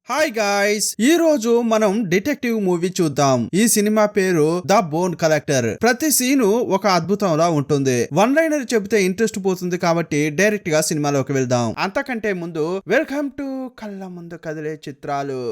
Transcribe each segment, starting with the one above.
Hi guys, ఈ రోజు మనం డిటెక్టివ్ మూవీ చూద్దాం. ఈ సినిమా పేరు ద బోన్ కలెక్టర్. ప్రతి సీను ఒక అద్భుతంలా ఉంటుంది. వన్ లైనర్ చెబితే ఇంట్రెస్ట్ పోతుంది కాబట్టి డైరెక్ట్ గా సినిమాలోకి వెళ్దాం. అంతకంటే ముందు వెల్కమ్ టు కళ్ళ ముందు కదిలే చిత్రాలు.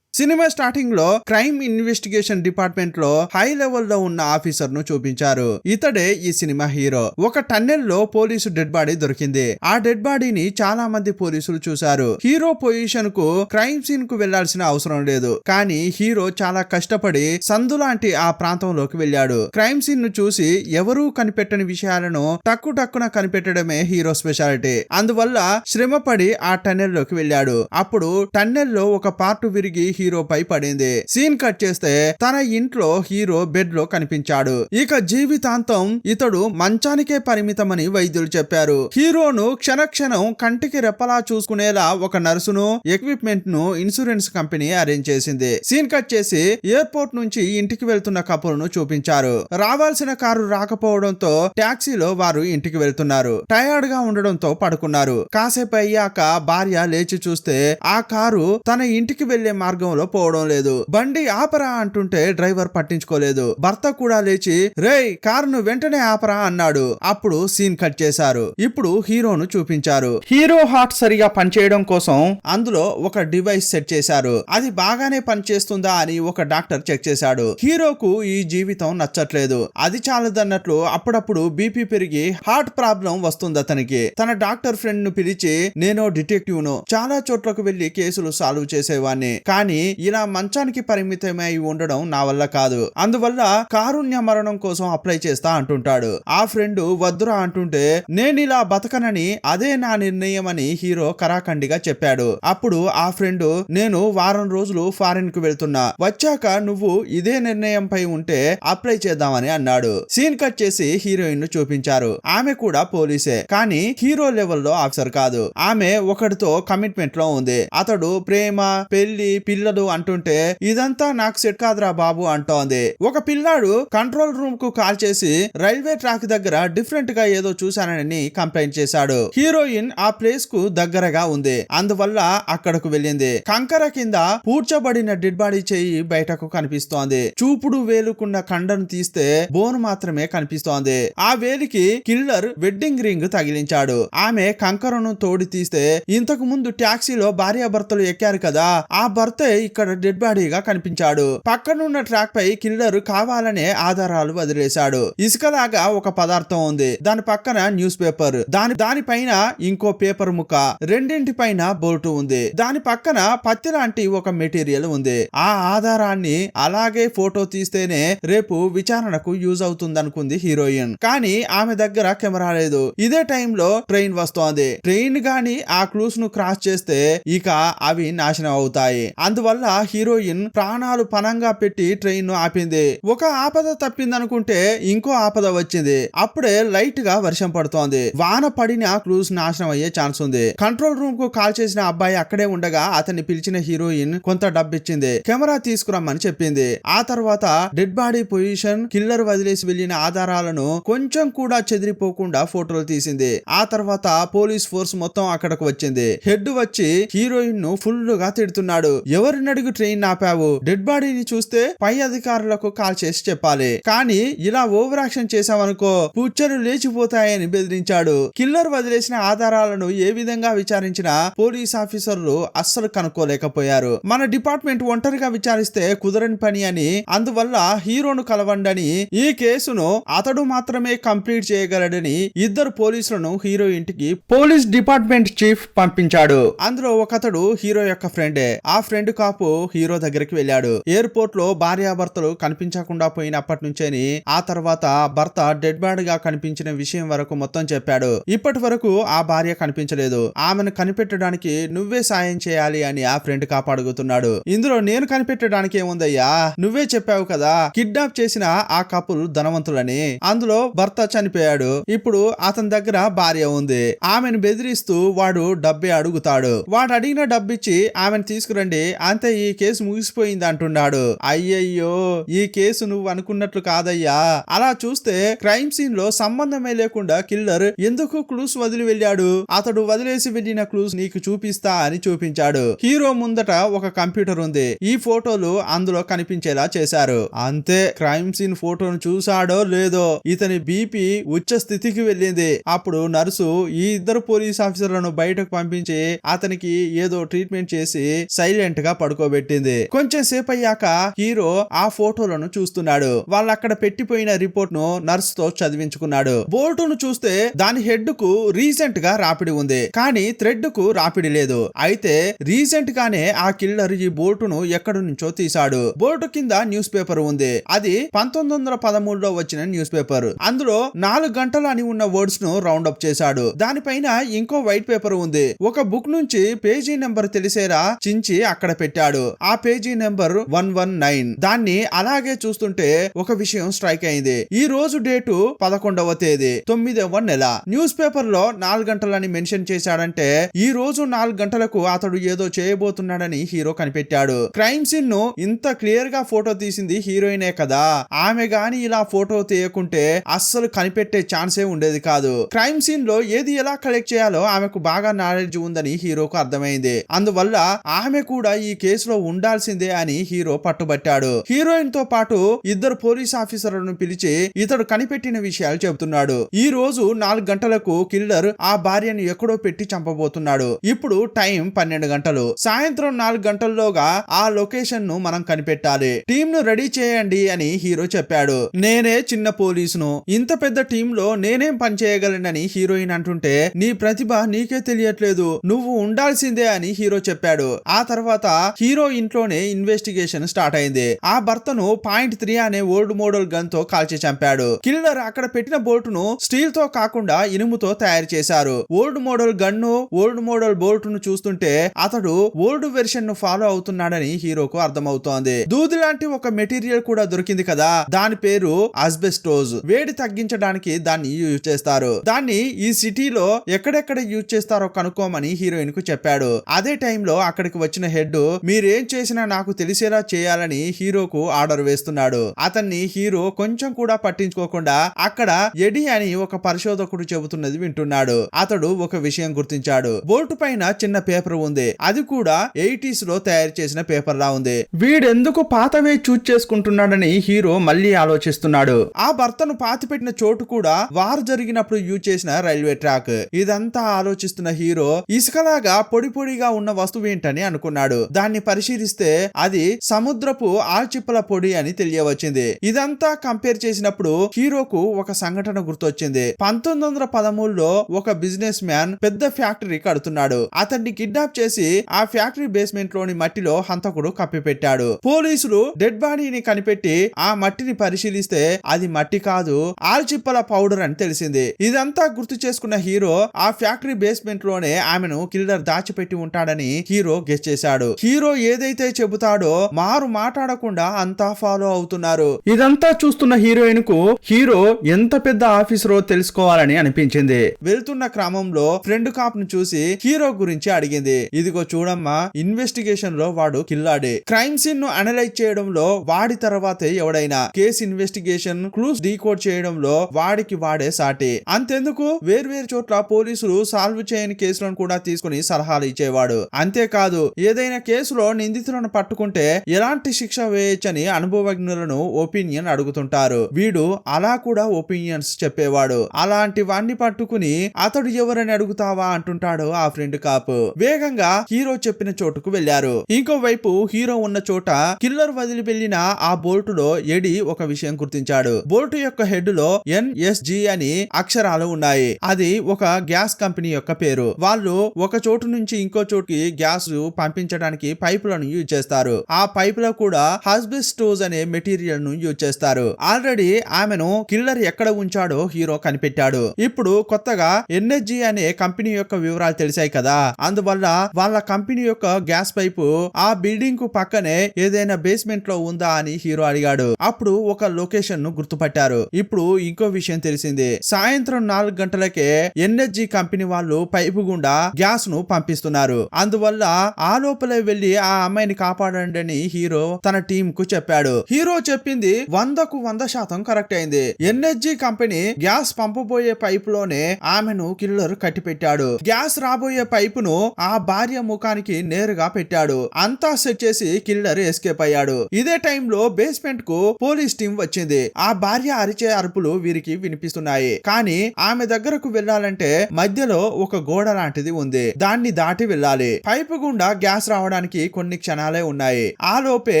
సినిమా స్టార్టింగ్ లో క్రైమ్ ఇన్వెస్టిగేషన్ డిపార్ట్మెంట్ లో హై లెవెల్ లో ఉన్న ఆఫీసర్ ను చూపించారు. ఇతడే ఈ సినిమా హీరో. ఒక టన్నెల్ లో పోలీసు డెడ్ బాడీ దొరికింది. ఆ డెడ్ బాడీని చాలా మంది పోలీసులు చూశారు. హీరో పొజిషన్ కు క్రైమ్ సీన్ కు వెళ్లాల్సిన అవసరం లేదు. కానీ హీరో చాలా కష్టపడి సందు లాంటి ఆ ప్రాంతంలోకి వెళ్ళాడు. క్రైమ్ సీన్ ను చూసి ఎవరూ కనిపెట్టని విషయాలను టక్కున కనిపెట్టడమే హీరో స్పెషాలిటీ. అందువల్ల శ్రమపడి ఆ టన్నెల్ లోకి వెళ్ళాడు. అప్పుడు టన్నెల్ లో ఒక పార్ట్ విరిగి హీరో పై పడింది. సీన్ కట్ చేస్తే తన ఇంట్లో హీరో బెడ్ లో కనిపించాడు. ఇక జీవితాంతం ఇతడు మంచానికే పరిమితమని వైద్యులు చెప్పారు. హీరోను క్షణక్షణం కంటికి రెప్పలా చూసుకునేలా ఒక నర్సును, ఎక్విప్మెంట్ ను ఇన్సూరెన్స్ కంపెనీ అరేంజ్ చేసింది. సీన్ కట్ చేసి ఎయిర్పోర్ట్ నుంచి ఇంటికి వెళ్తున్న కపుల్ ను చూపించారు. రావాల్సిన కారు రాకపోవడంతో టాక్సీలో వారు ఇంటికి వెళ్తున్నారు. టయర్డ్ గా ఉండడంతో పడుకున్నారు. కాసేపు అయ్యాక భార్య లేచి చూస్తే ఆ కారు తన ఇంటికి వెళ్లే మార్గంలో పోవడం లేదు. బండి ఆపరా అంటుంటే డ్రైవర్ పట్టించుకోలేదు. భర్త కూడా లేచి రేయ్ కారును వెంటనే ఆపరా అన్నాడు. అప్పుడు సీన్ కట్ చేశారు. ఇప్పుడు హీరోను చూపించారు. హీరో హార్ట్ సరిగా పనిచేయడం కోసం అందులో ఒక డివైస్ సెట్ చేశారు. అది బాగానే పనిచేస్తుందా అని ఒక డాక్టర్ చెక్ చేశాడు. హీరోకు ఈ జీవితం నచ్చట్లేదు. అది చాలదన్నట్లు అప్పుడప్పుడు బీపీ పెరిగి హార్ట్ ప్రాబ్లం వస్తుంది అతనికి. తన డాక్టర్ ఫ్రెండ్ ను పిలిచి నేను డిటెక్టివ్ ను, చాలా చోట్లకు వెళ్లి కేసులు సాల్వ్ చేసేవాడిని, కానీ ఇలా మంచానికి పరిమితమై ఉండడం నా వల్ల కాదు. అందువల్ల కారుణ్య మరణం కోసం అప్లై చేస్తా అంటుంటాడు. ఆ ఫ్రెండ్ వద్దురా అంటుంటే నేనిలా బతకనని అదే నా నిర్ణయం అని హీరో కరాఖండిగా చెప్పాడు. అప్పుడు ఆ ఫ్రెండ్ నేను వారం రోజులు ఫారిన్ కు వెళ్తున్నా, వచ్చాక నువ్వు ఇదే నిర్ణయంపై ఉంటే అప్లై చేద్దామని అన్నాడు. సీన్ కట్ చేసి హీరోయిన్ ను చూపించారు. ఆమె కూడా పోలీసే, కానీ హీరో లెవెల్లో ఆఫీసర్ కాదు. ఆమె ఒకడితో కమిట్మెంట్ లో ఉంది. అతడు ప్రేమ, పెళ్లి, పిల్లలు అంటుంటే ఇదంతా నాకు సెట్ కాదురా బాబు అంటోంది. ఒక పిల్లాడు కంట్రోల్ రూమ్ కు కాల్ చేసి రైల్వే ట్రాక్ దగ్గర డిఫరెంట్ గా ఏదో చూశానని కంప్లైంట్ చేశాడు. హీరోయిన్ ఆ ప్లేస్ కు దగ్గరగా ఉంది, అందువల్ల అక్కడకు వెళ్ళింది. కంకర కింద పూడ్చబడిన డెడ్ బాడీ చెయ్యి బయటకు కనిపిస్తోంది. చూపుడు వేలుకున్న కండను తీస్తే బోన్ మాత్రమే కనిపిస్తోంది. ఆ వేలికి కిల్లర్ వెడ్డింగ్ రింగ్ తగిలించాడు. ఆమె కంకరను తోడి తీస్తే ఇంతకు ముందు టాక్సీలో భార్యాభర్తలు ఎక్కారు కదా, ఆ భర్తే ఇక్కడ డెడ్ బాడీగా కనిపించాడు. పక్కనున్న ట్రాక్ పై కిల్లర్ కావాలనే ఆధారాలు వదిలేశాడు. ఇసుకలాగా ఒక పదార్థం ఉంది. దాని పక్కన న్యూస్ పేపర్, దానిపైన ఇంకో పేపర్ ముక్క, రెండింటి పైన బోల్టు ఉంది. దాని పక్కన పత్తి లాంటి ఒక మెటీరియల్ ఉంది. ఆ ఆధారాన్ని అలాగే ఫోటో తీస్తేనే రేపు విచారణకు యూజ్ అవుతుందనుకుంది హీరోయిన్. కానీ ఆమె దగ్గర కెమెరా లేదు. ఇదే టైంలో ట్రైన్ వస్తోంది. ట్రైన్ గాని ఆ క్లూస్ ను క్రాస్ చేస్తే ఇక అవి నాశనం అవుతాయి. అందువల్ల హీరోయిన్ ప్రాణాలు పనంగా పెట్టి ట్రైన్ ను ఆపింది. ఒక ఆపద తప్పిందనుకుంటే ఇంకో ఆపద వచ్చింది. అప్పుడే లైట్ గా వర్షం పడుతోంది. వాన పడిన క్లూస్ నాశనం అయ్యే ఛాన్స్ ఉంది. కంట్రోల్ రూమ్ కు కాల్ చేసిన అబ్బాయి అక్కడే ఉండగా అతన్ని పిలిచిన హీరోయిన్ కొంత డబ్బిచ్చింది. కెమెరా తీసుకురమ్మని చెప్పింది. ఆ తర్వాత డెడ్ బాడీ పొజిషన్, కిల్లర్ వదిలేసి వెళ్లిన ఆధారాలను కొంచెం కూడా చెదిరిపోకుండా ఫోటోలు తీసింది. ఆ తర్వాత పోలీస్ ఫోర్స్ మొత్తం అక్కడకు వచ్చింది. హెడ్ వచ్చి హీరోయిన్ ను ఫుల్ గా తిడుతున్నాడు. ఎవరిని అడుగు ట్రైన్ ఆపావు? డెడ్ బాడీని చూస్తే పై అధికారులకు కాల్ చేసి చెప్పాలి, కానీ ఇలా ఓవర్ యాక్షన్ చేశావనుకో పుచ్చలు లేచిపోతాయని బెదిరించాడు. కిల్లర్ వదిలేసిన ఆధారాలను ఏ విధంగా విచారించినా పోలీస్ ఆఫీసర్లు అస్సలు కనుక్కోలేకపోయారు. మన డిపార్ట్మెంట్ ఒంటరిగా విచారిస్తే కుదరని పని అని, అందువల్ల హీరోను కలవండని, ఈ కేసును అతడు మాత్రమే కంప్లీట్ చేయగలడని ఇద్దరు పోలీసులను హీరో ఇంటికి పోలీస్ డిపార్ట్మెంట్ చీఫ్ పంపించాడు. అందులో ఒకతడు హీరో యొక్క ఫ్రెండే. ఆ ఫ్రెండ్ కాపు హీరో దగ్గరికి వెళ్ళాడు. ఎయిర్పోర్ట్ లో భార్యాభర్తలు కనిపించకుండా పోయినప్పటి నుంచేని ఆ తర్వాత భర్త డెడ్ బాడీ గా కనిపించిన విషయం వరకు మొత్తం చెప్పాడు. ఇప్పటి వరకు ఆ భార్య కనిపించలేదు. ఆమెను కనిపెట్టడానికి నువ్వే సాయం చేయాలి అని ఆ ఫ్రెండ్ కాపాడుగుతున్నాడు. ఇందులో నేను కనిపెట్టడానికి ఏముందయ్యా, నువ్వే చెప్పావు కదా కిడ్నాప్ చేసిన ఆ కపుల్ ధనవంతులని, అందులో భర్త చనిపోయాడు. ఇప్పుడు అతని దగ్గర భార్య ఉంది. ఆమెను బెదిరిస్తూ వాడు డబ్బే అడుగుతాడు. వాడు అడిగిన డబ్బిచ్చి ఆమెను తీసుకురండి, ఆ అంతే ఈ కేసు ముగిసిపోయింది అంటున్నాడు. అయ్యయ్యో ఈ కేసు నువ్వు అనుకున్నట్లు కాదయ్యా. అలా చూస్తే క్రైమ్ సీన్ లో సంబంధమే లేకుండా కిల్లర్ ఎందుకు క్లూస్ వదిలి వెళ్ళాడు, అతడు వదిలేసి వెళ్ళిన క్లూస్ నీకు చూపిస్తా అని చూపించాడు. హీరో ముందట ఒక కంప్యూటర్ ఉంది. ఈ ఫోటోలు అందులో కనిపించేలా చేశారు. అంతే క్రైమ్ సీన్ ఫోటోను చూసాడో లేదో ఇతని బీపీ ఉచ్చ స్థితికి వెళ్ళింది. అప్పుడు నర్సు ఈ ఇద్దరు పోలీస్ ఆఫీసర్లను బయటకు పంపించి అతనికి ఏదో ట్రీట్మెంట్ చేసి సైలెంట్ గా పడుకోబెట్టింది. కొంచెం సేపు అయ్యాక హీరో ఆ ఫోటోలను చూస్తున్నాడు. వాళ్ళు అక్కడ పెట్టిపోయిన రిపోర్ట్ ను నర్స్ తో చదివించుకున్నాడు. బోల్టును చూస్తే దాని హెడ్ కు రీసెంట్ గా రాపిడి ఉంది, కానీ థ్రెడ్ కు రాపిడి లేదు. అయితే రీసెంట్ గానే ఆ కిల్లర్ ఈ బోల్టును ఎక్కడి నుంచో తీశాడు. బోల్ట్ కింద న్యూస్ పేపర్ ఉంది. అది 1913లో వచ్చిన న్యూస్ పేపర్. అందులో 4 గంటలు అని ఉన్న వర్డ్స్ ను రౌండ్ అప్ చేశాడు. దానిపైన ఇంకో వైట్ పేపర్ ఉంది. ఒక బుక్ నుంచి పేజీ నెంబర్ తెలిసేలా చించి అక్కడ పెట్టాడు. ఆ పేజీ నెంబర్ 119. దాన్ని అలాగే చూస్తుంటే ఒక విషయం స్ట్రైక్ అయింది. ఈ రోజు డేటు 11వ తేదీ 9వ నెల. న్యూస్ పేపర్ లో 4 గంటలని మెన్షన్ చేశాడంటే ఈ రోజు 4 గంటలకు అతడు ఏదో చేయబోతున్నాడని హీరో కనిపెట్టాడు. క్రైమ్ సీన్ ను ఇంత క్లియర్ గా ఫోటో తీసింది హీరోయినే కదా. ఆమె గాని ఇలా ఫోటో తీయకుంటే అస్సలు కనిపెట్టే ఛాన్సే ఉండేది కాదు. క్రైమ్ సీన్ లో ఏది ఎలా కలెక్ట్ చేయాలో ఆమెకు బాగా నాలెడ్జ్ ఉందని హీరోకు అర్థమైంది. అందువల్ల ఆమె కూడా ఈ కేసులో ఉండాల్సిందే అని హీరో పట్టుబట్టాడు. హీరోయిన్ తో పాటు ఇద్దరు పోలీస్ ఆఫీసర్లను పిలిచి ఇతడు కనిపెట్టిన విషయాలు చెబుతున్నాడు. ఈ రోజు 4 గంటలకు కిల్లర్ ఆ భార్యను ఎక్కడో పెట్టి చంపబోతున్నాడు. ఇప్పుడు టైం 12 గంటలు. సాయంత్రం 4 గంటల్లోగా ఆ లొకేషన్ ను మనం కనిపెట్టాలి. టీమ్ ను రెడీ చేయండి అని హీరో చెప్పాడు. నేనే చిన్న పోలీసును, ఇంత పెద్ద టీమ్ లో నేనేం పని చేయగలనని హీరోయిన్ అంటుంటే నీ ప్రతిభ నీకే తెలియట్లేదు, నువ్వు ఉండాల్సిందే అని హీరో చెప్పాడు. ఆ తర్వాత హీరో ఇంట్లోనే ఇన్వెస్టిగేషన్ స్టార్ట్ అయింది. ఆ భర్తను .3 అనే ఓల్డ్ మోడల్ గన్ తో కాల్చి చంపాడు. కిల్లర్ అక్కడ పెట్టిన బోల్ట్ ను స్టీల్ తో కాకుండా ఇనుముతో తయారు చేశారు. Old model gun, old model bolt ను చూస్తుంటే అతడు ఓల్డ్ వెర్షన్ ను ఫాలో అవుతున్నాడని హీరోకు అర్థమవుతోంది. దూది లాంటి ఒక మెటీరియల్ కూడా దొరికింది కదా, దాని పేరు ఆస్బెస్టోస్. వేడి తగ్గించడానికి దాన్ని యూజ్ చేస్తారు. దాన్ని ఈ సిటీలో ఎక్కడెక్కడ యూజ్ చేస్తారో కనుక్కోమని హీరోయిన్ కు చెప్పాడు. అదే టైంలో అక్కడికి వచ్చిన హెడ్ మీరేం చేసినా నాకు తెలిసేలా చేయాలని హీరోకు ఆర్డర్ వేస్తున్నాడు. అతన్ని హీరో కొంచెం కూడా పట్టించుకోకుండా అక్కడ ఎడి అని ఒక పరిశోధకుడు చెబుతున్నది వింటున్నాడు. అతడు ఒక విషయం గుర్తించాడు. బోల్ట్ పైన చిన్న పేపర్ ఉంది. అది కూడా 80s లో తయారు చేసిన పేపర్ లా ఉంది. వీడెందుకు పాతవే చూజ్ చేసుకుంటున్నాడని హీరో మళ్ళీ ఆలోచిస్తున్నాడు. ఆ భర్తను పాతిపెట్టిన చోటు కూడా వార్ జరిగినప్పుడు యూజ్ చేసిన రైల్వే ట్రాక్. ఇదంతా ఆలోచిస్తున్న హీరో ఇసుకలాగా పొడి పొడిగా ఉన్న వస్తువు ఏంటని అనుకున్నాడు. దాన్ని పరిశీలిస్తే అది సముద్రపు ఆల్చిప్పల పొడి అని తెలియవచ్చింది. ఇదంతా కంపేర్ చేసినప్పుడు హీరోకు ఒక సంఘటన గుర్తొచ్చింది. 1913లో ఒక బిజినెస్ మ్యాన్ పెద్ద ఫ్యాక్టరీ కడుతున్నాడు. అతన్ని కిడ్నాప్ చేసి ఆ ఫ్యాక్టరీ బేస్మెంట్ లోని మట్టిలో హంతకుడు కప్పిపెట్టాడు. పోలీసులు డెడ్ బాడీని కనిపెట్టి ఆ మట్టిని పరిశీలిస్తే అది మట్టి కాదు, ఆల్చిప్పల పౌడర్ అని తెలిసింది. ఇదంతా గుర్తు చేసుకున్న హీరో ఆ ఫ్యాక్టరీ బేస్మెంట్ లోనే ఆమెను కిల్లర్ దాచిపెట్టి ఉంటాడని హీరో గెస్ చేశాడు. హీరో ఏదైతే చెబుతాడో మారు మాట్లాడకుండా అంతా ఫాలో అవుతున్నారు. ఇదంతా చూస్తున్న హీరోయిన్ కు హీరో ఎంత పెద్ద ఆఫీసరో తెలుసుకోవాలని అనిపించింది. వెళ్తున్న క్రమంలో ఫ్రెండ్ కాప్ ను చూసి హీరో గురించి అడిగింది. ఇదిగో చూడమ్మా, ఇన్వెస్టిగేషన్ లో వాడు కిల్లాడే. క్రైమ్ సీన్ ను అనలైజ్ చేయడంలో వాడి తర్వాతే ఎవడైనా, కేసు ఇన్వెస్టిగేషన్ క్లూస్ డీకోడ్ చేయడంలో వాడికి వాడే సాటి. అంతెందుకు వేర్వేరు చోట్ల పోలీసులు సాల్వ్ చేయని కేసులను కూడా తీసుకుని సలహాలు ఇచ్చేవాడు. అంతేకాదు ఏదైనా కేసులో నిందితులను పట్టుకుంటే ఎలాంటి శిక్ష వేయచ్చని అనుభవజ్ఞులను ఒపీనియన్ అడుగుతుంటారు. వీడు అలా కూడా ఒపీనియన్స్ చెప్పేవాడు. అలాంటి వాణ్ణి పట్టుకుని అతడు ఎవరని అడుగుతావా అంటుంటాడు ఆ ఫ్రెండ్ కాప్. వేగంగా హీరో చెప్పిన చోటుకు వెళ్లారు. ఇంకోవైపు హీరో ఉన్న చోట కిల్లర్ వదిలి వెళ్లిన ఆ బోల్ట్ లో ఎడి ఒక విషయం గుర్తించాడు. బోల్ట్ యొక్క హెడ్ లో NSG అని అక్షరాలు ఉన్నాయి. అది ఒక గ్యాస్ కంపెనీ యొక్క పేరు. వాళ్ళు ఒక చోటు నుంచి ఇంకో చోటుకి గ్యాస్ పంపించడానికి పైపులను యూజ్ చేస్తారు. ఆ పైపులో కూడా ఆస్బెస్టోస్ అనే మెటీరియల్ ను యూజ్ చేస్తారు. ఆల్రెడీ ఆమెను కిల్లర్ ఎక్కడ ఉంచాడో హీరో కనిపెట్టాడు. ఇప్పుడు కొత్తగా NSG అనే కంపెనీ యొక్క వివరాలు తెలిసాయి కదా, అందువల్ల వాళ్ళ కంపెనీ యొక్క గ్యాస్ పైపు ఆ బిల్డింగ్ కు పక్కనే ఏదైనా బేస్మెంట్ లో ఉందా అని హీరో అడిగాడు. అప్పుడు ఒక లొకేషన్ ను గుర్తుపట్టారు. ఇప్పుడు ఇంకో విషయం తెలిసింది. సాయంత్రం 4 గంటలకే NSG కంపెనీ వాళ్ళు పైపు గుండా గ్యాస్ ను పంపిస్తున్నారు. అందువల్ల ఆ లోపలే వెళ్లి వెళ్లి ఆ అమ్మాయిని కాపాడండి అని హీరో తన టీం కు చెప్పాడు. హీరో చెప్పింది 100% కరెక్ట్ అయింది. ఎన్ఎస్జీ కంపెనీ గ్యాస్ పంపబోయే పైప్ లోనే ఆమెను కిల్లర్ కట్టి పెట్టాడు. గ్యాస్ రాబోయే పైపును ఆ భార్య ముఖానికి నేరుగా పెట్టాడు. అంతా సెట్ చేసి కిల్లర్ ఎస్కేప్ అయ్యాడు. ఇదే టైంలో బేస్మెంట్ కు పోలీస్ టీం వచ్చింది. ఆ భార్య అరిచే అరుపులు వీరికి వినిపిస్తున్నాయి. కానీ ఆమె దగ్గరకు వెళ్లాలంటే మధ్యలో ఒక గోడ లాంటిది ఉంది. దాన్ని దాటి వెళ్ళాలి. పైపు గుండా గ్యాస్ రావడానికి కొన్ని క్షణాలే ఉన్నాయి. ఆ లోపే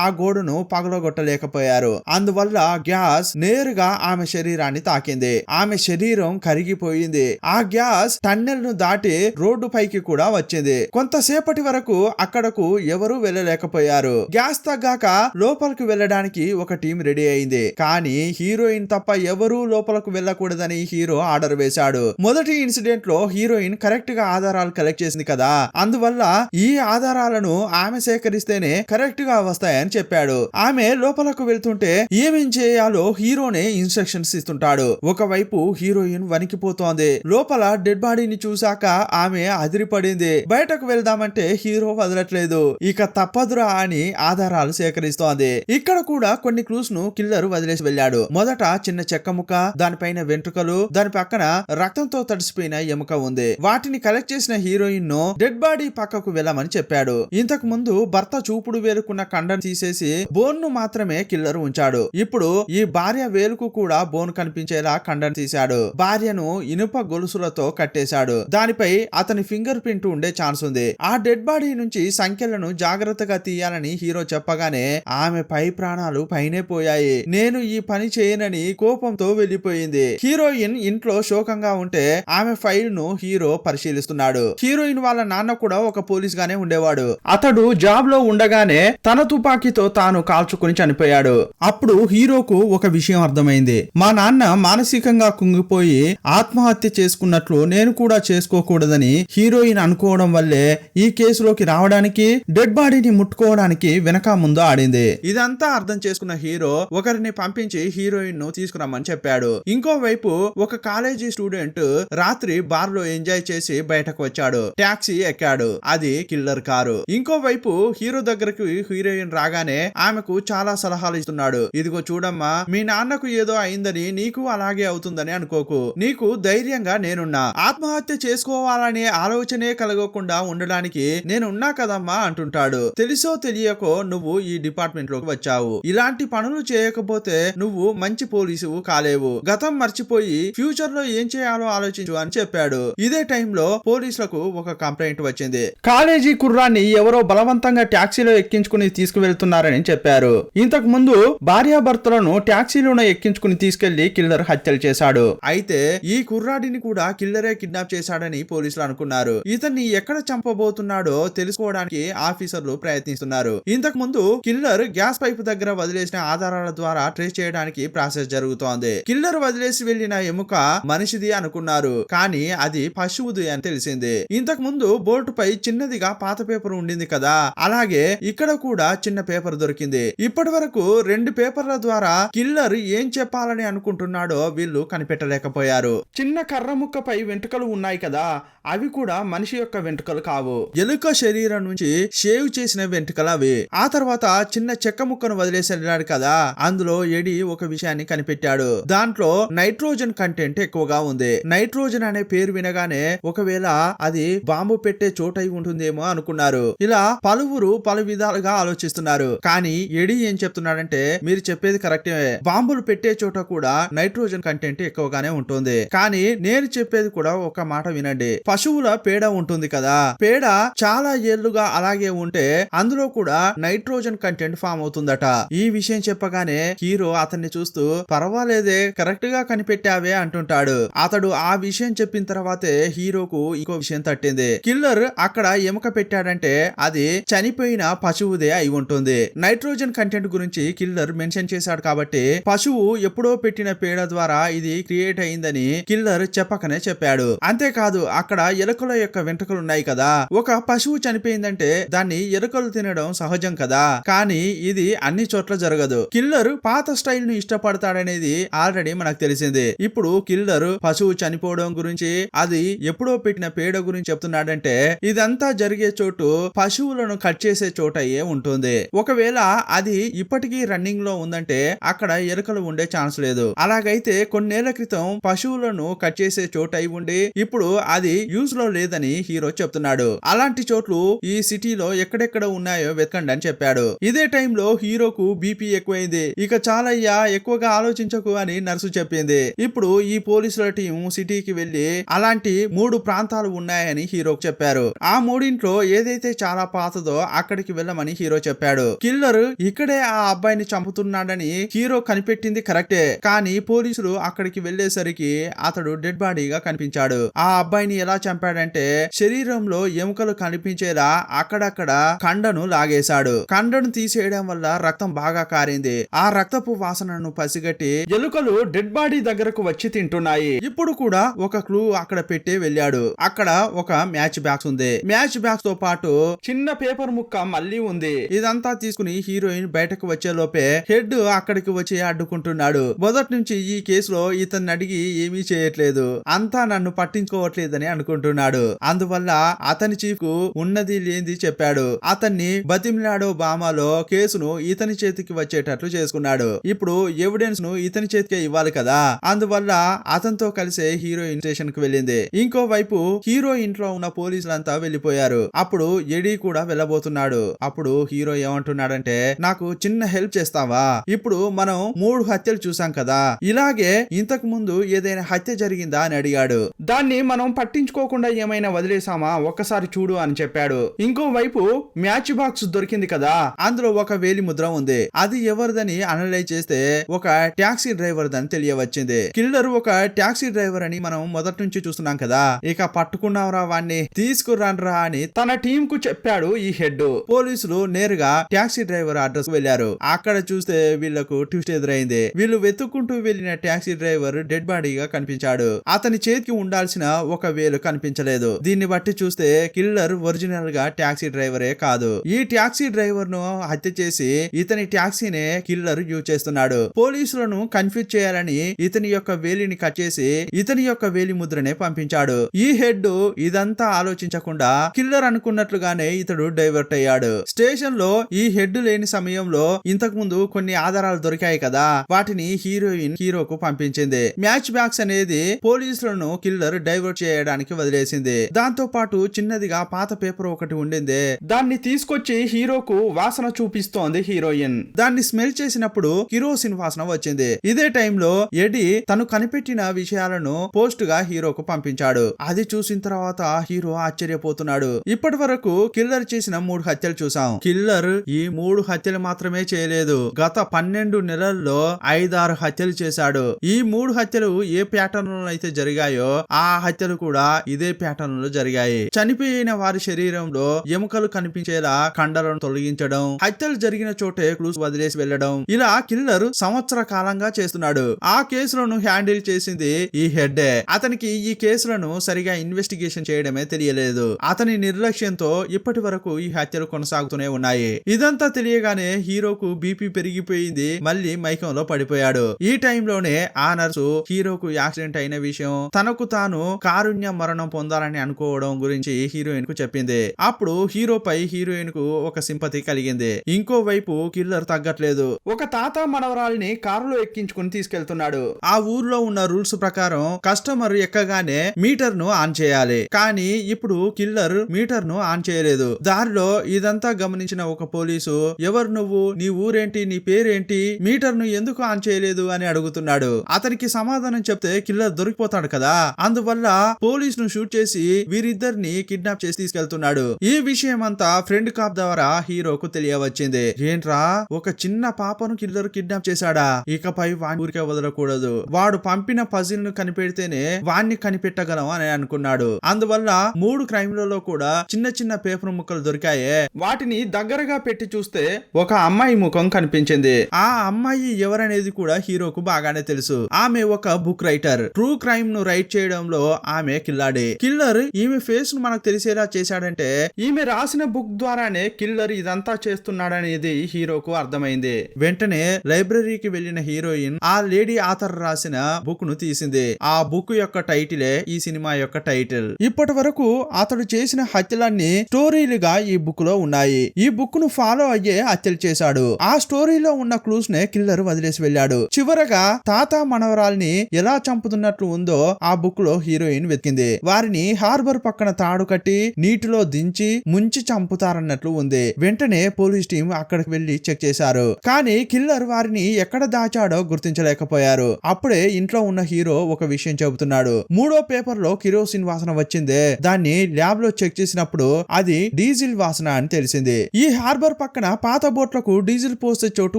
ఆ గోడను పగలగొట్టలేకపోయారు. అందువల్ల గ్యాస్ నేరుగా ఆమె శరీరాన్ని తాకింది. ఆమె శరీరం కరిగిపోయింది. ఆ గ్యాస్ టన్నెల్ ను దాటి రోడ్డు పైకి కూడా వచ్చింది. కొంతసేపటి వరకు అక్కడకు ఎవరూ వెళ్ళలేకపోయారు. గ్యాస్ తగ్గాక లోపలికి వెళ్ళడానికి ఒక టీం రెడీ అయింది. కానీ హీరోయిన్ తప్ప ఎవరూ లోపలకు వెళ్ళకూడదని హీరో ఆర్డర్ వేశాడు. మొదటి ఇన్సిడెంట్ లో హీరోయిన్ కరెక్ట్ గా ఆధారాలు కలెక్ట్ చేసింది కదా, అందువల్ల ఈ ఆధారాలను ఆమె సేకరిస్తేనే కరెక్ట్ గా వస్తాయని చెప్పాడు. ఆమె లోపలకు వెళ్తుంటే ఏమేం చేయాలో హీరోనే ఇన్స్ట్రక్షన్స్ ఇస్తుంటాడు. ఒకవైపు హీరోయిన్ వణికిపోతోంది. లోపల డెడ్ బాడీని చూశాక ఆమె అదిరిపడింది. బయటకు వెళ్దామంటే హీరో వదలట్లేదు. ఇక తప్పదురా అని ఆధారాలు సేకరిస్తోంది. ఇక్కడ కూడా కొన్ని క్లూస్ ను కిల్లర్ వదిలేసి వెళ్ళాడు. మొదట చిన్న చెక్క ముక్క, దానిపైన వెంట్రుకలు, దాని పక్కన రక్తంతో తడిసిపోయిన ఎముక ఉంది. వాటిని కలెక్ట్ చేసిన హీరోయిన్ ను డెడ్ బాడీ పక్కకు వెళ్ళమని చెప్పాడు. ఇంతకు ముందు భర్త చూపుడు వేలుకున్న కండను తీసేసి బోన్ ను మాత్రమే కిల్లర్ ఉంచాడు. ఇప్పుడు ఈ భార్య వేలుకు కూడా బోన్ కనిపించేలా కండను తీశాడు. భార్యను ఇనుప గొలుసులతో కట్టేశాడు. దానిపై అతని ఫింగర్ ప్రింట్ ఉండే ఛాన్స్ ఉంది. ఆ డెడ్ బాడీ నుంచి సంఖ్యలను జాగ్రత్తగా తీయాలని హీరో చెప్పగానే ఆమె పై ప్రాణాలు పైనే పోయాయి. నేను ఈ పని చేయనని కోపంతో వెళ్లిపోయింది. హీరోయిన్ ఇంట్లో శోకంగా ఉంటే ఆమె ఫైల్ ను హీరో పరిశీలిస్తున్నాడు. హీరోయిన్ వాళ్ళ నాన్న కూడా ఒక పోలీస్ గానే ఉండేవాడు. అతడు జాబ్ లో ఉండగానే తన తుపాకీతో తాను కాల్చుకుని చనిపోయాడు. అప్పుడు హీరోకు ఒక విషయం అర్థమైంది. మా నాన్న మానసికంగా కుంగిపోయి ఆత్మహత్య చేసుకున్నట్లు నేను కూడా చేసుకోకూడదని హీరోయిన్ అనుకోవడం వల్లే ఈ కేసులోకి రావడానికి, డెడ్ బాడీని ముట్టుకోవడానికి వెనక ముందు ఆడింది. ఇదంతా అర్థం చేసుకున్న హీరో ఒకరిని పంపించి హీరోయిన్ ను తీసుకురమ్మని చెప్పాడు. ఇంకోవైపు ఒక కాలేజీ స్టూడెంట్ రాత్రి బార్ లో ఎంజాయ్ చేసి బయటకు వచ్చాడు. టాక్సీ ఎక్కాడు. అది కిల్లర్ కారు. ఇంకోవైపు హీరో దగ్గరకు హీరోయిన్ రాగానే ఆమెకు చాలా సలహాలు ఇస్తున్నాడు. ఇదిగో చూడమ్మా, మీ నాన్నకు ఏదో అయిందని నీకు అలాగే అవుతుందని అనుకోకు. నీకు ధైర్యంగా నేనున్నా. ఆత్మహత్య చేసుకోవాలనే ఆలోచనే కలగకుండా ఉండడానికి నేనున్నా కదమ్మా అంటుంటాడు. తెలుసో తెలియకో నువ్వు ఈ డిపార్ట్మెంట్ లోకి వచ్చావు. ఇలాంటి పనులు చేయకపోతే నువ్వు మంచి పోలీసు కాలేవు. గతం మర్చిపోయి ఫ్యూచర్ లో ఏం చేయాలో ఆలోచించు అని చెప్పాడు. ఇదే టైంలో పోలీసులకు ఒక కంప్లైంట్ వచ్చింది. కాలేజీ కుర్రాన్ని ఎవరో బలవంతంగా టాక్సీలో ఎక్కించుకుని తీసుకువెళ్తున్నారని చెప్పారు. ఇంతకు ముందు భార్యాభర్తలను టాక్సీలోనే ఎక్కించుకుని తీసుకెళ్లి కిల్లర్ హత్యలు చేశాడు. అయితే ఈ కుర్రాడిని కూడా కిల్లరే కిడ్నాప్ చేశాడని పోలీసులు అనుకున్నారు. ఇతన్ని ఎక్కడ చంపబోతున్నాడో తెలుసుకోవడానికి ఆఫీసర్లు ప్రయత్నిస్తున్నారు. ఇంతకు ముందు కిల్లర్ గ్యాస్ పైపు దగ్గర వదిలేసిన ఆధారాల ద్వారా ట్రేస్ చేయడానికి ప్రాసెస్ జరుగుతోంది. కిల్లర్ వదిలేసి వెళ్లిన ఎముక మనిషిది అనుకున్నారు. కానీ అది పశువుది అని తెలిసింది. ఇంతకు ముందు బోర్డు పై చిన్నదిగా పాత పేపర్ ఉండింది కదా, అలాగే ఇక్కడ కూడా చిన్న పేపర్ దొరికింది. ఇప్పటి వరకు 2 పేపర్ల ద్వారా కిల్లర్ ఏం చెప్పాలని అనుకుంటున్నాడో వీళ్ళు కనిపెట్టలేకపోయారు. చిన్న కర్ర ముక్కపై వెంట్రుకలు ఉన్నాయి కదా, అవి కూడా మనిషి యొక్క వెంట్రుకలు కావు. ఎలుక శరీరం నుంచి షేవ్ చేసిన వెంట్రుకలు అవి. ఆ తర్వాత చిన్న చెక్క ముక్కను వదిలేసి వెళ్ళాడు కదా, అందులో ఎడి ఒక విషయాన్ని కనిపెట్టాడు. దాంట్లో నైట్రోజన్ కంటెంట్ ఎక్కువగా ఉంది. నైట్రోజన్ అనే పేరు వినగానే ఒకవేళ అది బాంబు పెట్టే చోటై ఉంటుందేమో అనుకున్నారు. ఇలా పలువురు పలు విధాలుగా ఆలోచిస్తున్నారు. కానీ ఎడి ఏం చెప్తున్నాడంటే, మీరు చెప్పేది కరెక్టే, బాంబులు పెట్టే చోట కూడా నైట్రోజన్ కంటెంట్ ఎక్కువగానే ఉంటుంది. కానీ నేను చెప్పేది కూడా ఒక మాట వినండి. పశువుల పేడ ఉంటుంది కదా, పేడ చాలా ఏళ్లుగా అలాగే ఉంటే అందులో కూడా నైట్రోజన్ కంటెంట్ ఫామ్ అవుతుందట. ఈ విషయం చెప్పగానే హీరో అతన్ని చూస్తూ పర్వాలేదే, కరెక్ట్ గా కనిపెట్టావే అంటుంటాడు. అతడు ఆ విషయం చెప్పిన తర్వాతే హీరోకు ఇంకో విషయం తట్టింది. కిల్లర్ అక్కడ ఎముక పెట్టాడంటే అది చనిపోయిన పశువుదే అయి ఉంటుంది. నైట్రోజన్ కంటెంట్ గురించి కిల్లర్ మెన్షన్ చేశాడు కాబట్టి పశువు ఎప్పుడో పెట్టిన పేడ ద్వారా ఇది క్రియేట్ అయిందని కిల్లర్ చెప్పకనే చెప్పాడు. అంతేకాదు అక్కడ ఎలుకల యొక్క వెంట్రుకలు ఉన్నాయి కదా, ఒక పశువు చనిపోయిందంటే దాన్ని ఎలుకలు తినడం సహజం కదా, కానీ ఇది అన్ని చోట్ల జరగదు. కిల్లర్ పాత స్టైల్ ను ఇష్టపడతాడనేది ఆల్రెడీ మనకు తెలిసింది. ఇప్పుడు కిల్లర్ పశువు చనిపోవడం గురించి, అది ఎప్పుడో పెట్టిన పేడ గురించి చెప్తున్నాడంటే ఇదంతా జరిగే చోటు పశువులను కట్ చేసే చోటయే ఉంటుంది. ఒకవేళ అది ఇప్పటికీ రన్నింగ్ లో ఉందంటే అక్కడ ఎలుకలు ఉండే ఛాన్స్ లేదు. అలాగైతే కొన్నేళ్ల క్రితం పశువులను కట్ చేసే చోట అయి ఉండి ఇప్పుడు అది యూజ్ లో లేదని హీరో చెప్తున్నాడు. అలాంటి చోట్లు ఈ సిటీలో ఎక్కడెక్కడ ఉన్నాయో వెతకండి అని చెప్పాడు. ఇదే టైంలో హీరోకు బీపీ ఎక్కువైంది. ఇక చాలయ్యా, ఎక్కువగా ఆలోచించకు అని నర్సు చెప్పింది. ఇప్పుడు ఈ పోలీసుల టీం సిటీకి వెళ్లి అలాంటి 3 ప్రాంతాలు ఉన్నాయని హీరోకు చెప్పారు. ఆ మూడింట్లో ఏదైతే చాలా పాతదో అక్కడికి వెళ్ళమని హీరో చెప్పాడు. కిల్లర్ ఇక్కడే ఆ అబ్బాయిని చంపుతున్నాడని హీరో కనిపెట్టింది కరెక్టే, కానీ పోలీసులు అక్కడికి వెళ్లేసరికి అతడు డెడ్ బాడీగా కనిపించాడు. ఆ అబ్బాయిని ఎలా చంపాడంటే శరీరంలో ఎముకలు కనిపించేలా అక్కడక్కడ కండను లాగేశాడు. కండను తీసేయడం వల్ల రక్తం బాగా కారింది. ఆ రక్తపు వాసనను పసిగట్టి ఎలుకలు డెడ్ బాడీ దగ్గరకు వచ్చి తింటున్నాయి. ఇప్పుడు కూడా ఒక క్లూ అక్కడ పెట్టి వెళ్ళాడు. అక్కడ ఒక మ్యాచ్ బాక్స్ ఉంది. మ్యాచ్ బాక్స్ తో పాటు చిన్న పేపర్ ముక్క మళ్ళీ ఉంది. ఇదంతా తీసుకుని హీరోయిన్ బయటకు వచ్చే లోపే హెడ్ అక్కడికి వచ్చి అడ్డుకుంటున్నాడు. మొదటి నుంచి ఈ కేసులో ఇతన్ని అడిగి ఏమీ చేయట్లేదు, అంతా నన్ను పట్టించుకోవట్లేదని అనుకుంటున్నాడు. అందువల్ల అతని చీఫ్ కు ఉన్నది లేనిది చెప్పాడు. అతన్ని బతిమిలాడో బామాలో కేసును ఇతని చేతికి వచ్చేటట్లు చేసుకున్నాడు. ఇప్పుడు ఎవిడెన్స్ ను ఇతని చేతికే ఇవ్వాలి కదా. అందువల్ల అతనితో కలిసే హీరోయిన్ స్టేషన్ కు వెళ్ళింది. ఇంకోవైపు హీరో ఇంట్లో ఉన్న పోలీసులంతా వెళ్లిపోయారు. అప్పుడు ఎడీ కూడా వెళ్ళబోతున్నాడు. అప్పుడు హీరో ఏమంటున్నాడంటే, నాకు చిన్న హెల్ప్ చేస్తావా? ఇప్పుడు మనం 3 హత్యలు చూసాం కదా, ఇలాగే ఇంతకు ముందు ఏదైనా హత్య జరిగిందా అని అడిగాడు. దాన్ని మనం పట్టించుకోకుండా ఏమైనా వదిలేసామా, ఒక్కసారి చూడు అని చెప్పాడు. ఇంకోవైపు మ్యాచ్ బాక్స్ దొరికింది కదా, అందులో ఒక వేలి ముద్ర ఉంది. అది ఎవరిదని అనలైజ్ చేస్తే ఒక టాక్సీ డ్రైవర్ దని తెలియవచ్చింది. కిల్లర్ ఒక టాక్సీ డ్రైవర్ అని మనం మొదటి నుంచి చూస్తున్నాం కదా. ఇక పట్టుకున్నాంరా వాణ్ణి, తీసుకురాన్రా అని తన టీం కు చెప్పాడు ఈ హెడ్. పోలీసులు నేరుగా టాక్సీ డ్రైవర్ అడ్రస్ వెళ్లారు. అక్కడ చూస్తే వీళ్లకు ట్విస్ట్ ఎదురైంది. వీళ్ళు వెతుక్కుంటూ వెళ్లిన టాక్సీ డ్రైవర్ డెడ్ బాడీగా కనిపించాడు. అతని చేతికి ఉండాల్సిన ఒక వేలు కనిపించలేదు. దీన్ని బట్టి చూస్తే కిల్లర్ ఒరిజినల్ గా టాక్సీ డ్రైవరే కాదు. ఈ టాక్సీ డ్రైవర్ ను హత్య చేసి ఇతని టాక్సీనే కిల్లర్ యూజ్ చేస్తున్నాడు. పోలీసులను కన్ఫ్యూజ్ చేయాలని ఇతని యొక్క వేలిని కట్ చేసి ఇతని యొక్క వేలి ముద్రనే పంపించాడు. ఈ హెడ్ ఇదంతా ఆలోచించకుండా కిల్లర్ అనుకున్నట్లుగానే ఇతడు డైవర్ట్ అయ్యాడు. స్టేషన్ లో ఈ హెడ్ లేని సమయంలో ఇంతకు ముందు కొన్ని ఆధారాలు దొరికాయి కదా, వాటిని హీరోయిన్ హీరోకు పంపించింది. మ్యాచ్ బాక్స్ అనేది పోలీసులను కిల్లర్ డైవర్ట్ చేయడానికి వదిలేసింది. దాంతో పాటు చిన్నదిగా పాత పేపర్ ఒకటి ఉండింది. దాన్ని తీసుకొచ్చి హీరోకు వాసన చూపిస్తోంది హీరోయిన్. దాన్ని స్మెల్ చేసినప్పుడు కిరోసిన్ వాసన వచ్చింది. ఇదే టైంలో ఎడీ తను కనిపెట్టిన విషయాలను పోస్ట్ గా హీరోకు పంపించాడు. అది చూసిన తర్వాత హీరో ఆశ్చర్యపోతున్నాడు. ఇప్పటి వరకు కిల్లర్ చేసిన 3 హత్యలు చూసాం. కిల్లర్ ఈ 3 హత్యలు మాత్రమే చేయలేదు, గత 12 నెలల్లో 5-6 హత్యలు చేశాడు. ఈ 3 హత్యలు ఏ ప్యాటర్న్ లో అయితే జరిగాయో ఆ హత్యలు కూడా ఇదే ప్యాటర్న్ లో జరిగాయి. చనిపోయిన వారి శరీరంలో ఎముకలు కనిపించేలా కండలను తొలగించడం, హత్యలు జరిగిన చోటే క్లూస్ వదిలేసి వెళ్లడం, ఇలా కిల్లర్ సంవత్సర కాలంగా చేస్తున్నాడు. ఆ కేసులను హ్యాండిల్ చేసింది ఈ హెడ్డే. అతనికి ఈ కేసులను సరిగా ఇన్వెస్టిగేషన్ చేయడమే తెలియలేదు. అతని నిర్లక్ష్యంతో ఇప్పటి వరకు ఈ హత్యలు కొనసాగుతూనే ఉన్నాయి. ఇదంతా తెలియగానే హీరోకు బీపీ పెరిగిపోయింది. మళ్ళీ మైకంలో పడిపోయాడు. ఈ టైంలోనే ఆ నర్సు హీరోకు యాక్సిడెంట్ అయిన విషయం, తనకు తాను కారుణ్య మరణం పొందాలని అనుకోవడం గురించి హీరోయిన్ కు చెప్పింది. అప్పుడు హీరోపై హీరోయిన్ కు ఒక సింపతి కలిగింది. ఇంకోవైపు కిల్లర్ తగ్గట్లేదు. ఒక తాత మనవరాల్ని కారులో ఎక్కించుకుని తీసుకెళ్తున్నాడు. ఆ ఊర్లో ఉన్న రూల్స్ ప్రకారం కస్టమర్ ఎక్కగానే మీటర్ ను ఆన్ చేయాలి. కానీ ఇప్పుడు కిల్లర్ మీటర్ ను ఆన్ చేయలేదు. దారిలో ఇదంతా గమనించిన ఒక పోలీసు, ఎవరు నువ్వు, నీ ఊరేంటి, నీ పేరేంటి, మీటర్ ను ఎందుకు ఆన్ చేయలేదు అని అడుగుతున్నాడు. అతనికి సమాధానం చెప్తే కిల్లర్ దొరికిపోతాడు కదా. అందువల్ల పోలీస్ ను షూట్ చేసి వీరిద్దరిని కిడ్నాప్ చేసి తీసుకెళ్తున్నాడు. ఈ విషయం అంతా ఫ్రెండ్ కాప్ ద్వారా హీరోకు తెలియవచ్చింది. ఏంట్రా, ఒక చిన్న పాపను కిల్లర్ కిడ్నాప్ చేశాడా, ఇకపై వాణ్ణి ఊరికే వదలకూడదు, వాడు పంపిన పజిల్ ను కనిపెడితేనే వాణ్ణి కనిపెట్టగలం అని అనుకున్నాడు. అందువల్ల 3 క్రైమ్లలో కూడా చిన్న చిన్న పేపర్ ముక్కలు దొరికాయే. వాటిని దగ్గరగా పెట్టి చూస్తే ఒక అమ్మాయి ముఖం కనిపించింది. ఆ అమ్మాయి ఎవరనేది కూడా హీరోకు బాగానే తెలుసు. ఆమె ఒక బుక్ రైటర్. ట్రూ క్రైమ్ ను రైట్ చేయడంలో ఆమె కిల్లాడి. కిల్లర్ ఈమె ఫేస్ ను మనకు తెలిసేలా చేశాడంటే ఈమె రాసిన బుక్ ద్వారానే కిల్లర్ ఇదంతా చేస్తున్నాడనేది హీరోకు అర్థమైంది. వెంటనే లైబ్రరీకి వెళ్లిన హీరోయిన్ ఆ లేడీ ఆథర్ రాసిన బుక్ ను తీసింది. ఆ బుక్ యొక్క టైటిలే ఈ సినిమా యొక్క టైటిల్. ఇప్పటి వరకు అతడు చేసిన హత్యలన్నీ స్టోరీ స్టోరీలుగా ఈ బుక్ లో ఉన్నాయి. ఈ బుక్ ను ఫాలో అయ్యే హత్యలు చేశాడు. ఆ స్టోరీలో ఉన్న క్లూస్ నే కిల్లర్ వదిలేసి వెళ్ళాడు. చివరగా తాత మనవరాల్ని ఎలా చంపుతున్నట్లు ఉందో ఆ బుక్ లో హీరోయిన్ వెతికింది. వారిని హార్బర్ పక్కన తాడు కట్టి నీటిలో దించి ముంచి చంపుతారన్నట్లు ఉంది. వెంటనే పోలీస్ టీం అక్కడికి వెళ్లి చెక్ చేశారు. కానీ కిల్లర్ వారిని ఎక్కడ దాచాడో గుర్తించలేకపోయారు. అప్పుడే ఇంట్లో ఉన్న హీరో ఒక విషయం చెబుతున్నాడు. మూడో పేపర్ లో కిరోసిన్ వాసన వచ్చిందే, దాన్ని ల్యాబ్ లో చెక్ చేసినప్పుడు అది డీజిల్ వాసన అని తెలిసింది. ఈ హార్బర్ పక్కన పాత బోట్లకు డీజిల్ పోసే చోటు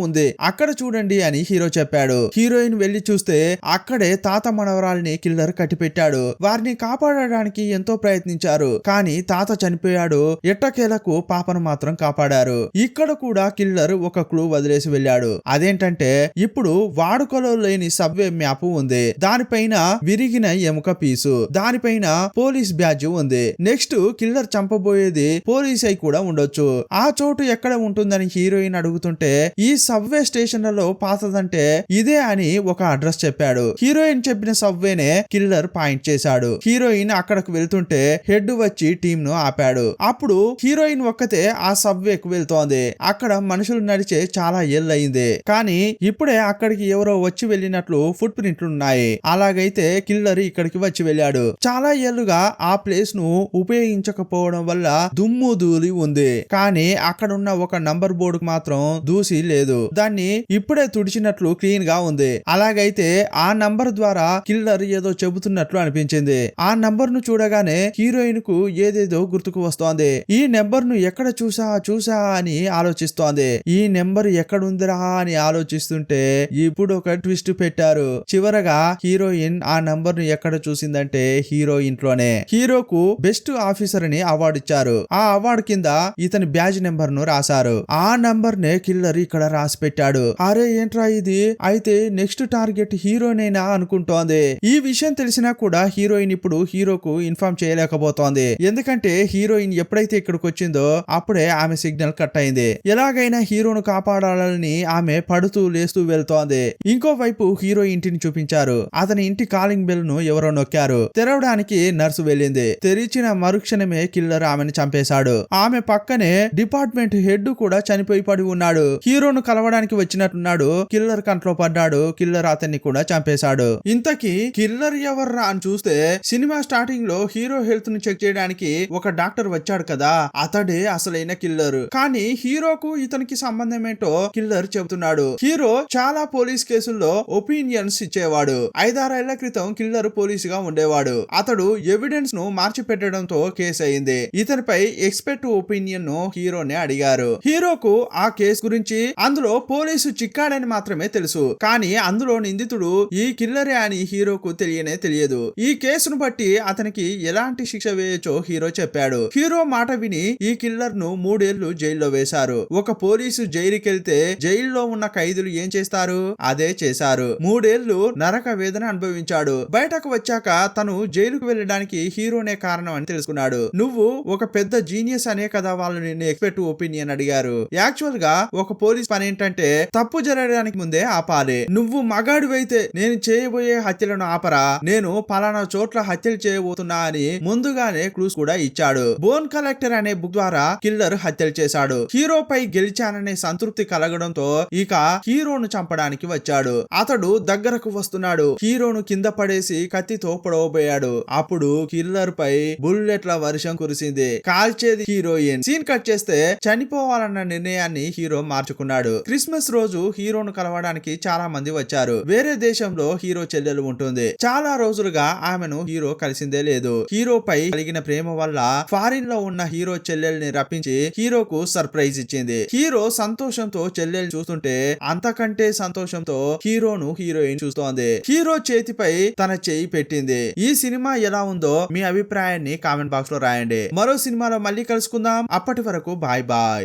ఉంది, అక్కడ చూడండి అని హీరో చెప్పాడు. హీరోయిన్ వెళ్లి చూస్తే అక్కడే తాత మనవరాల్ని కిల్లర్ కట్టిపెట్టాడు. వారిని కాపాడడానికి ఎంతో ప్రయత్నించారు, కానీ తాత చనిపోయాడు. ఎట్టకేలకు పాపను మాత్రం కాపాడారు. ఇక్కడ కూడా కిల్లర్ ఒక క్లూ వదిలేసి వెళ్ళాడు. అదేంటంటే ఇప్పుడు వాడుకలో లేని సబ్వే మ్యాప్ ఉంది. దానిపైన విరిగిన ఎముక పీసు, దానిపైన పోలీస్ బ్యాడ్జ్ ఉంది. నెక్స్ట్ కిల్లర్ చంపబోయేది పోలీస్ అయి కూడా ఉండొచ్చు. ఆ చోటు ఎక్కడ ఉంటుందని హీరోయిన్ అడుగుతుంటే ఈ సబ్వే స్టేషన్లలో పాతదంటే ఇదే అని ఒక అడ్రస్ చెప్పాడు. హీరోయిన్ చెప్పిన సబ్వేనే కిల్లర్ పాయింట్ చేశాడు. హీరోయిన్ అక్కడికి వెళ్తుంటే హెడ్ వచ్చి టీమ్ ను ఆపాడు. అప్పుడు హీరోయిన్ ఒక్కతే ఆ సబ్వేకు వెళ్తోంది. అక్కడ మనుషులు నడిచే చాలా ఏళ్ళయింది, కానీ ఇప్పుడే అక్కడికి ఎవరో వచ్చి వెళ్ళినట్లు ఫుట్ ప్రింట్లు ఉన్నాయి. అలాగైతే కిల్లర్ ఇక్కడికి వచ్చి వెళ్ళాడు. చాలా ఏళ్లుగా ఆ ప్లేస్ ను ఉపయోగించకపోవడం వల్ల దుమ్ము ధూళి ఉంది, కానీ అక్కడున్న ఒక నంబర్ బోర్డు మాత్రం దూసి లేదు. దాన్ని ఇప్పుడే తుడిచినట్లు క్లీన్ గా ఉంది. అలాగైతే ఆ నంబర్ ద్వారా కిల్లర్ ఏదో చెబుతున్నట్లు అనిపించింది. ఆ నంబర్ ను చూడగానే హీరోయిన్ కు ఏదేదో గుర్తుకు వస్తోంది. ఈ నెంబర్ ను ఎక్కడ చూసా అని ఆలోచిస్తోంది. ఈ నెంబర్ ఎక్కడుందిరా అని ఆలోచిస్తుంటే ఇప్పుడు ఒక ట్విస్ట్ పెట్టారు. చివరగా హీరోయిన్ ఆ నంబర్ ను ఎక్కడ చూసిందంటే హీరో ఇంట్లోనే. హీరోకు బెస్ట్ ఆఫీసర్ అని అవార్డు ఇచ్చారు. ఆ అవార్డు కింద ఇతని బ్యాజ్ నెంబర్ ను రాశారు. ఆ నంబర్ నే కిల్లర్ ఇక్కడ రాసి పెట్టాడు. అరే ఏంట్రా ఇది, అయితే నెక్స్ట్ టార్గెట్ హీరోనేనా అనుకుంటోంది. ఈ విషయం తెలిసినా కూడా హీరోయిన్ ఇప్పుడు హీరోకు ఇన్ఫార్మ్ చేయలేకపోతోంది. ఎందుకంటే హీరోయిన్ ఎప్పుడైతే ఇక్కడికి వచ్చిందో అప్పుడే ఆమె సిగ్నల్ కట్ అయింది. ఎలాగైనా హీరోను కాపాడాలని ఆమె పడుతూ లేస్తూ వెళ్తోంది. ఇంకోవైపు హీరో ఇంటిని చూపించారు. అతని ఇంటి కాలింగ్ బెల్ ను ఎవరో నొక్కారు. తెరవడానికి నర్సు వెళ్ళింది. తెరిచిన మరుక్షణమే కిల్లర్ ఆమెను చంపేశాడు. ఆమె పక్కనే డిపార్ట్మెంట్ హెడ్ కూడా చనిపోయి పడి ఉన్నాడు. హీరోను కలవడానికి వచ్చినట్టున్నాడు. కిల్లర్ కంట్లో పడ్డాడు. కిల్లర్ అతన్ని కూడా చంపేశాడు. ఇంతకీ కిల్లర్ ఎవర్రా అని చూస్తే సినిమా స్టార్టింగ్ లో హీరో హెల్త్ ను చెక్ చేయడానికి ఒక డాక్టర్ వచ్చాడు కదా, అతడే అసలైన కిల్లర్. కానీ హీరోకు ఇతనికి సంబంధం ఏంటో కిల్లర్ చెబుతున్నాడు. హీరో చాలా పోలీస్ కేసుల్లో ఒపీనియన్స్ ఇచ్చేవాడు. 5-6 ఏళ్ల క్రితం కిల్లర్ పోలీస్ గా ఉండేవాడు. అతడు ఎవిడెన్స్ ను మార్చి పెట్టడంతో కేసు అయింది. ఇతనిపై ఎక్స్పర్ట్ ఒపీనియన్ ను హీరోనే అడిగారు. హీరోకు ఆ కేసు గురించి, అందులో పోలీసు చిక్కాడని మాత్రమే తెలుసు. కానీ అందులో నిందితుడు ఈ కిల్లరే అని హీరోకు తెలియదు. ఈ కేసును బట్టి అతనికి ఎలాంటి శిక్ష వేయచ్చో హీరో చెప్పాడు. హీరో మాట విని ఈ కిల్లర్ ను 3 ఏళ్లు జైల్లో వేశారు. ఒక పోలీసు జైలుకెళ్తే జైల్లో ఉన్న ఖైదీలు ఏం చేస్తారు, అదే చేశారు. 3 ఏళ్లు నరక వేదన అనుభవించాడు. బయటకు వచ్చాక తను జైలుకు వెళ్ళడానికి హీరోనే కారణం అని తెలుసుకున్నాడు. నువ్వు ఒక పెద్ద జీనియస్ అనే కదా వాళ్ళు నిన్ను ఎక్స్పర్ట్ ఒపీనియన్ అడిగారు. యాక్చువల్ గా ఒక పోలీస్ పని ఏంటంటే తప్పు జరగడానికి ముందే ఆపాలి. నువ్వు మగాడివైతే నేను చేయబోయే హత్యలను ఆపరా, నేను పలానా చోట్ల హత్యలు చేయబోతున్నా అని ముందుగానే క్లూస్ కూడా ఇచ్చాడు. బోన్ కలెక్టర్ అనే బుక్ ద్వారా కిల్లర్ హత్యలు చేశాడు. హీరోపై గెలిచాననే సంతృప్తి కలగడంతో ఇక హీరోను చంపడానికి వచ్చాడు. అతడు దగ్గరకు వస్తున్నాడు. హీరోను కింద పడేసి కత్తితో పొడవబోయాడు. అప్పుడు కిల్లర్ పై బుల్లెట్ల వర్షం కురిసింది. కాల్చేది హీరోయిన్. సీన్ కట్ చేస్తే చనిపోవాలన్న నిర్ణయాన్ని హీరో మార్చుకున్నాడు. క్రిస్మస్ రోజు హీరోను కలవడానికి చాలా మంది వచ్చారు. వేరే దేశంలో హీరో చెల్లెలు ఉంటుంది. చాలా రోజులుగా ఆమెను హీరో కలిసిందే లేదు. హీరోపై కలిగిన ప్రేమ వల్ల ఫారిన్ లో ఉన్న హీరో చెల్లెల్ని రప్పించి హీరోకు సర్ప్రైజ్ ఇచ్చింది. హీరో సంతోషంతో చెల్లెల్ని చూస్తుంటే అంతకంటే సంతోషంతో హీరోను హీరోయిన్ చూస్తోంది. హీరో చేతిపై తన చేయి పెట్టింది. ఈ సినిమా ఎలా ఉందో మీ అభిప్రాయాన్ని కామెంట్ బాక్స్ లో రాయండి. మరో సినిమాలో మళ్ళీ కలుసుకుందాం. అప్పటి వరకు బాయ్ బాయ్.